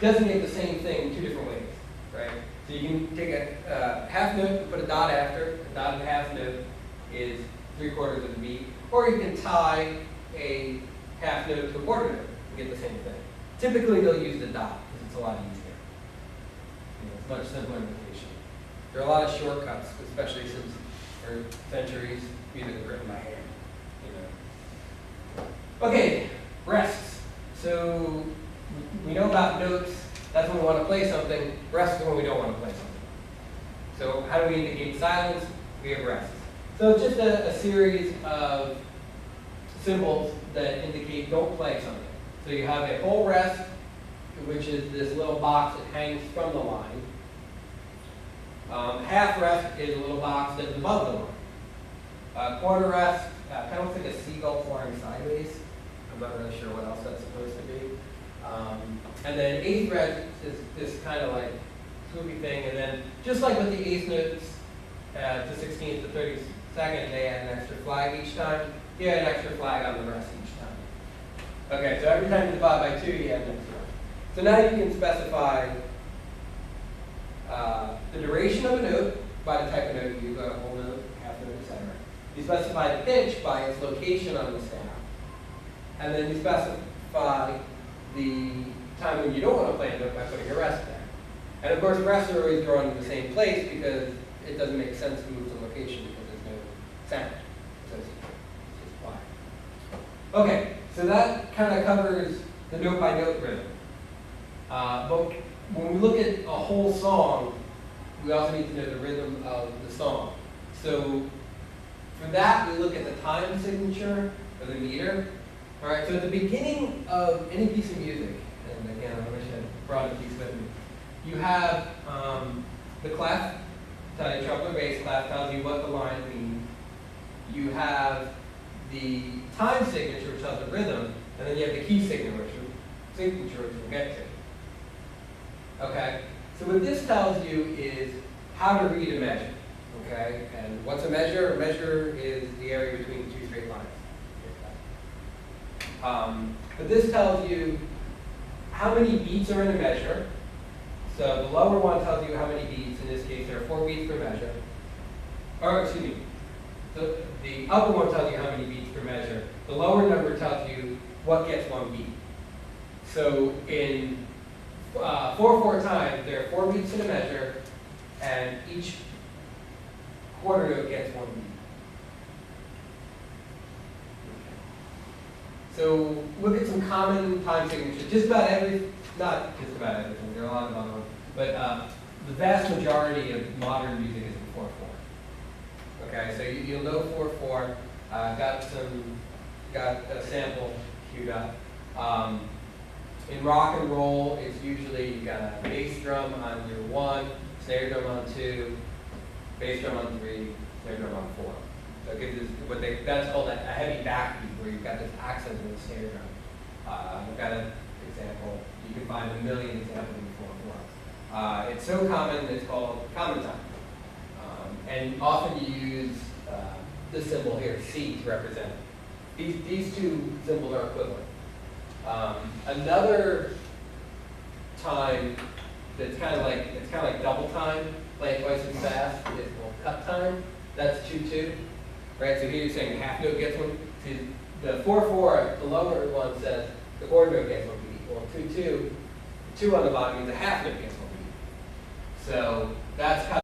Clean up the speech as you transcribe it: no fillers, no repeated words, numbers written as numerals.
designate the same thing two different ways, right? So you can take a half note and put a dot after. A dot and a half note is 3/4 of a beat. Or you can tie a half note to a quarter note and get the same thing. Typically, they'll use the dot because it's a lot easier. It's much simpler notation. There are a lot of shortcuts, especially since for centuries music was written by hand. Okay, rests. So we know about notes. That's when we want to play something. Rests is when we don't want to play something. So how do we indicate silence? We have rests. So it's just a series of symbols that indicate don't play something. So you have a whole rest, which is this little box that hangs from the line. Half rest is a little box that is above the line. Quarter rest kind of looks like a seagull flying sideways. I'm not really sure what else that's supposed to be. And then eighth rest is this kind of like swoopy thing. And then just like with the eighth notes, to 16th to 32nd, they add an extra flag each time. You add an extra flag on the rest each time. Okay, so every time you divide by 2, you add an extra. So now you can specify the duration of a note by the type of note you use, a whole note, half note, etc. You specify the pitch by its location on the staff. And then you specify the time when you don't want to play a note by putting a rest there. And of course, rests are always drawn in the same place because it doesn't make sense to move the location because there's no sound. So it's just quiet. Okay, so that kind of covers the note-by-note rhythm. But when we look at a whole song, we also need to know the rhythm of the song. So for that, we look at the time signature or the meter. All right, so at the beginning of any piece of music, and again, I wish I had brought a piece with me, you have the clef, treble or bass clef, tells you what the line means. You have the time signature, which tells the rhythm, and then you have the key signature, which we'll get to. Okay, so what this tells you is how to read a measure. Okay, and what's a measure? A measure is the area between two straight lines. But this tells you how many beats are in a measure. So the lower one tells you how many beats. In this case, there are 4 beats per measure. Or excuse me, the upper one tells you how many beats per measure. The lower number tells you what gets 1 beat. So in 4/4 time, there are 4 beats in a measure, and each quarter note gets 1 beat. So look at some common time signatures. Just about not just about everything, there are a lot of other ones, but the vast majority of modern music is in 4/4. Okay, so you'll know 4/4. Got a sample queued up. In rock and roll, it's usually you got a bass drum on your 1, snare drum on 2, bass drum on 3, snare drum on 4. So it gives this, that's called a heavy backbeat, where you've got this accent in the snare drum. I've got an example. You can find a million examples in 4/4. It's so common, it's called common time. And often you use this symbol here, C, to represent it. These two symbols are equivalent. Another time that's kind of like double time, playing twice as fast, is called cut time. That's 2/2. Right, so here you're saying half note gets 1. See, the 4/4, the lower one says the quarter note gets 1 beat. Well, 2/2, 2 on the bottom means a half note gets 1 beat. So that's kind